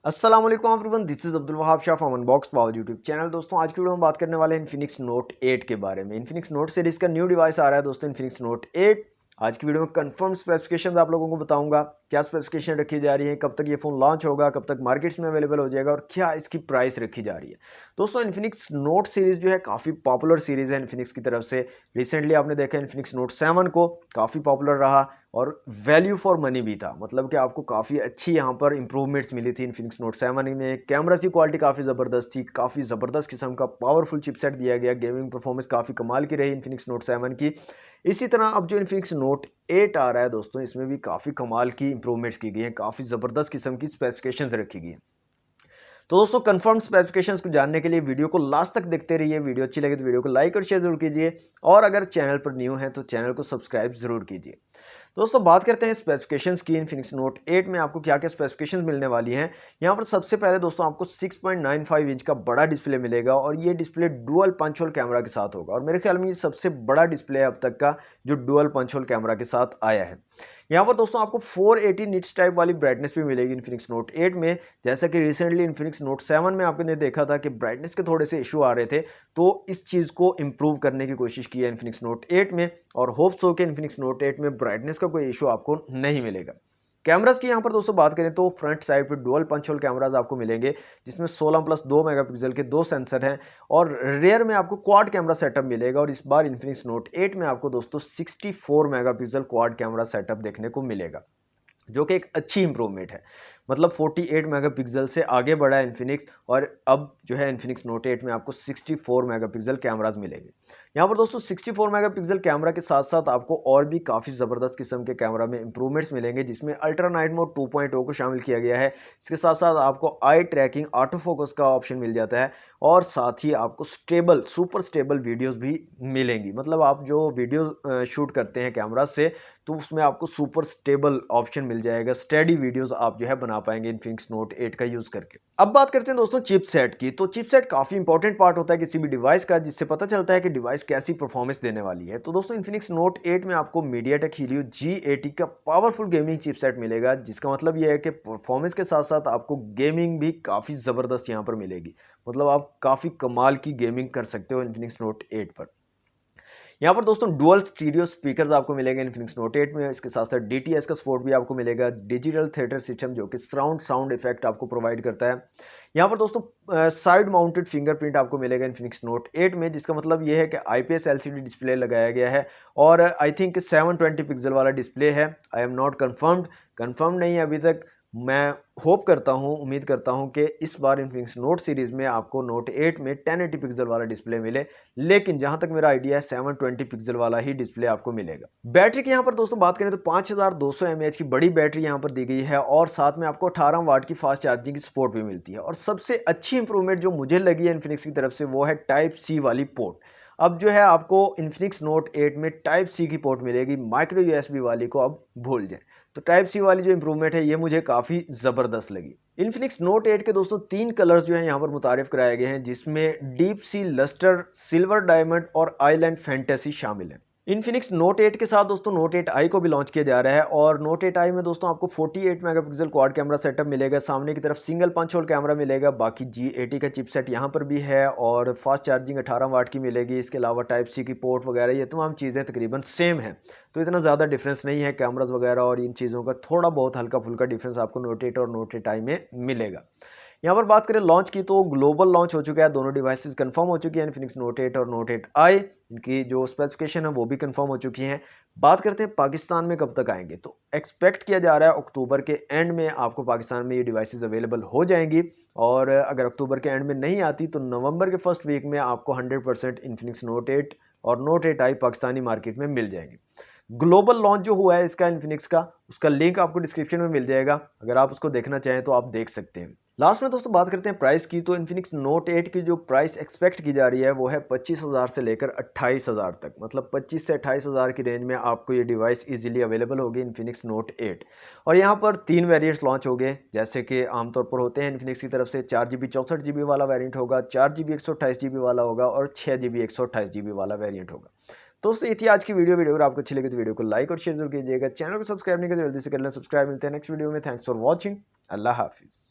अस्सलाम वालेकुम everyone, this is Abdul Wahab Shah from unbox power YouTube channel. दोस्तों आज की वीडियो में बात करने वाले हैं इन्फिनिक्स नोट 8 के बारे में। इन्फिनिक्स नोट सीरीज का न्यू डिवाइस आ रहा है दोस्तों, इन्फिनिक्स नोट 8। आज की वीडियो में कंफर्म स्पेसिफिकेशंस आप लोगों को बताऊंगा, क्या स्पेसिफिकेशन रखी जा रही है, कब तक ये फोन लॉन्च होगा, कब तक मार्केट्स में अवेलेबल हो जाएगा और क्या इसकी प्राइस रखी जा रही है। दोस्तों इन्फिनिक्स नोट सीरीज जो है काफ़ी पॉपुलर सीरीज है इन्फिनिक्स की तरफ से। रिसेंटली आपने देखा इन्फिनिक्स नोट 7 को, काफ़ी पॉपुलर रहा और वैल्यू फॉर मनी भी था। मतलब कि आपको काफ़ी अच्छी यहाँ पर इंप्रूवमेंट्स मिली थी इन्फिनिक्स नोट 7 में। कैमरा की क्वालिटी काफ़ी ज़बरदस्त थी, काफ़ी ज़बरदस्त किस्म का पावरफुल चिपसेट दिया गया, गेमिंग परफॉर्मेंस काफ़ी कमाल की रही इन्फिनिक्स नोट 7 की। इसी तरह अब जो इन्फिनिक्स नोट 8 आ रहा है दोस्तों, इसमें भी काफ़ी कमाल की इंप्रूवमेंट्स की गई हैं, काफ़ी ज़बरदस्त किस्म की स्पेसिफिकेशंस रखी गई हैं। तो दोस्तों कंफर्म स्पेसिफिकेशंस को जानने के लिए वीडियो को लास्ट तक देखते रहिए। वीडियो अच्छी लगे तो वीडियो को लाइक और शेयर जरूर कीजिए, और अगर चैनल पर न्यू है तो चैनल को सब्सक्राइब जरूर कीजिए। दोस्तों बात करते हैं स्पेसिफिकेशंस की। इन्फिनिक्स नोट 8 में आपको क्या क्या स्पेसिफिकेशंस मिलने वाली हैं। यहाँ पर सबसे पहले दोस्तों आपको 6.95 इंच का बड़ा डिस्प्ले मिलेगा, और ये display dual punch hole camera के साथ होगा, और मेरे ख्याल में ये सबसे बड़ा डिस्प्ले है अब तक का जो डुअल पंच होल कैमरा के साथ आया है। यहाँ पर दोस्तों आपको 480 निट्स टाइप वाली ब्राइटनेस भी मिलेगी इन्फिनिक्स नोट 8 में। जैसा कि रिसेंटली इन्फिनिक्स नोट 7 में आपने देखा था कि ब्राइटनेस के थोड़े से इशू आ रहे थे, तो इस चीज़ को इंप्रूव करने की कोशिश की है इन्फिनिक्स नोट 8 में, और होप्स हो कि इन्फिनिक्स नोट 8 में ब्राइटनेस का कोई इशू आपको नहीं मिलेगा। कैमरास की यहाँ पर दोस्तों बात करें तो फ्रंट साइड पे डुअल पंच होल कैमरास आपको मिलेंगे, जिसमें 16+2 मेगापिक्सल के दो सेंसर हैं, और रेयर में आपको क्वाड कैमरा सेटअप मिलेगा। और इस बार इन्फिनिक्स नोट 8 में आपको दोस्तों 64 मेगापिक्सल क्वाड कैमरा सेटअप देखने को मिलेगा, जो कि एक अच्छी इंप्रूवमेंट है। मतलब 48 मेगापिक्सल से आगे बढ़ा है इन्फिनिक्स, और अब जो है इन्फिनिक्स नोट 8 में आपको 64 मेगापिक्सल कैमरास मिलेंगे। यहाँ पर दोस्तों 64 मेगापिक्सल कैमरा के साथ साथ आपको और भी काफ़ी ज़बरदस्त किस्म के कैमरा में इंप्रूवमेंट्स मिलेंगे, जिसमें अल्ट्रा नाइट मोड 2.0 को शामिल किया गया है। इसके साथ साथ आपको आई ट्रैकिंग, ऑटो फोकस का ऑप्शन मिल जाता है, और साथ ही आपको स्टेबल, सुपर स्टेबल वीडियोस भी मिलेंगी। मतलब आप जो वीडियो शूट करते हैं कैमरा से, तो उसमें आपको सुपर स्टेबल ऑप्शन मिल जाएगा, स्टेडी वीडियोस आप जो है बना पाएंगे इन्फिनिक्स नोट 8 का यूज करके। अब बात करते हैं दोस्तों चिपसेट की। तो चिपसेट काफी इंपॉर्टेंट पार्ट होता है किसी भी डिवाइस का, जिससे पता चलता है कि डिवाइस कैसी परफॉर्मेंस देने वाली है। तो दोस्तों इन्फिनिक्स नोट 8 में आपको मीडियाटेक हीलियो G80 का पावरफुल गेमिंग चिपसेट मिलेगा, जिसका मतलब यह है कि परफॉर्मेंस के साथ साथ आपको गेमिंग भी काफी जबरदस्त यहाँ पर मिलेगी। मतलब आप काफी कमाल की गेमिंग कर सकते हो इन्फिनिक्स नोट 8 पर। यहाँ पर दोस्तों डुअल स्टीरियो स्पीकर्स आपको मिलेंगे इन्फिनिक्स नोट 8 में। इसके साथ साथ DTS का सपोर्ट भी आपको मिलेगा, डिजिटल थिएटर सिस्टम, जो कि सराउंड साउंड इफेक्ट आपको प्रोवाइड करता है। यहाँ पर दोस्तों साइड माउंटेड फिंगरप्रिंट आपको मिलेगा इन्फिनिक्स नोट 8 में, जिसका मतलब ये है कि IPS LCD डिस्प्ले लगाया गया है, और आई थिंक 720 पिक्सल वाला डिस्प्ले है। आई एम नॉट कंफर्म नहीं है अभी तक। मैं होप करता हूं, उम्मीद करता हूं कि इस बार इन्फिनिक्स नोट सीरीज में आपको नोट 8 में 1080 पिक्सल वाला डिस्प्ले मिले, लेकिन जहां तक मेरा आइडिया है 720 पिक्सल वाला ही डिस्प्ले आपको मिलेगा। बैटरी की यहां पर दोस्तों बात करें तो 5200 mAh की बड़ी बैटरी यहां पर दी गई है, और साथ में आपको 18 वाट की फास्ट चार्जिंग की सपोर्ट भी मिलती है। और सबसे अच्छी इंप्रूवमेंट जो मुझे लगी है इन्फिनिक्स की तरफ से, वो है टाइप सी वाली पोर्ट। अब जो है आपको इन्फिनिक्स नोट 8 में टाइप सी की पोर्ट मिलेगी, माइक्रो USB वाली को अब भूल जाएं। तो टाइप सी वाली जो इंप्रूवमेंट है, ये मुझे काफ़ी ज़बरदस्त लगी। इन्फिनिक्स नोट 8 के दोस्तों 3 कलर्स जो हैं यहाँ पर मुतारिफ कराए गए हैं, जिसमें deep sea luster, silver diamond और आइलैंड फैंटेसी शामिल है। इन्फिनिक्स नोट 8 के साथ दोस्तों नोट 8 आई को भी लॉन्च किया जा रहा है, और नोट 8 आई में दोस्तों आपको 48 मेगापिक्सल क्वाड कैमरा सेटअप मिलेगा, सामने की तरफ सिंगल पंच होल कैमरा मिलेगा, बाकी G80 का चिपसेट यहाँ पर भी है, और फास्ट चार्जिंग 18 वाट की मिलेगी। इसके अलावा टाइप सी की पोर्ट वगैरह ये तमाम चीज़ें तकरीबन सेम है, तो इतना ज़्यादा डिफरेंस नहीं है। कैमराज वगैरह और इन चीज़ों का थोड़ा बहुत हल्का फुल्का डिफरेंस आपको नोट 8 और नोट 8 आई में मिलेगा। यहाँ पर बात करें लॉन्च की, तो ग्लोबल लॉन्च हो चुका है, दोनों डिवाइसेस कंफर्म हो चुकी हैं, इन्फिनिक्स नोट 8 और नोट 8 आई। इनकी जो स्पेसिफिकेशन है वो भी कंफर्म हो चुकी हैं। बात करते हैं पाकिस्तान में कब तक आएंगे, तो एक्सपेक्ट किया जा रहा है अक्टूबर के एंड में आपको पाकिस्तान में ये डिवाइसेस अवेलेबल हो जाएंगी, और अगर अक्टूबर के एंड में नहीं आती तो नवंबर के फर्स्ट वीक में आपको 100% इन्फिनिक्स नोट 8 और नोट 8 आई पाकिस्तानी मार्केट में मिल जाएंगे। ग्लोबल लॉन्च जो हुआ है इसका इन्फिनिक्स का, उसका लिंक आपको डिस्क्रिप्शन में मिल जाएगा, अगर आप उसको देखना चाहें तो आप देख सकते हैं। लास्ट में दोस्तों बात करते हैं प्राइस की। तो इन्फिनिक्स नोट 8 की जो प्राइस एक्सपेक्ट की जा रही है वो है 25,000 से लेकर 28,000 तक। मतलब 25 से 28,000 की रेंज में आपको ये डिवाइस इजीली अवेलेबल होगी इन्फिनिक्स नोट 8। और यहाँ पर 3 वेरिएंट्स लॉन्च हो गए, जैसे कि आमतौर पर होते हैं इन्फिनिक्स की तरफ से। 4GB 64GB वाला वेरियंट होगा, 4GB 128GB वाला होगा, और 6GB 128GB वाला वेरियंट होगा। दोस्तों ये थी आज की वीडियो अगर आपको अच्छी लगी तो वीडियो को लाइक और शेयर जरूर कीजिएगा। चैनल को सब्सक्राइब नहीं किया तो जल्दी से कर लें सब्सक्राइब। मिलते हैं नेक्स्ट वीडियो में। Thanks for watching. अल्लाह हाफिज़।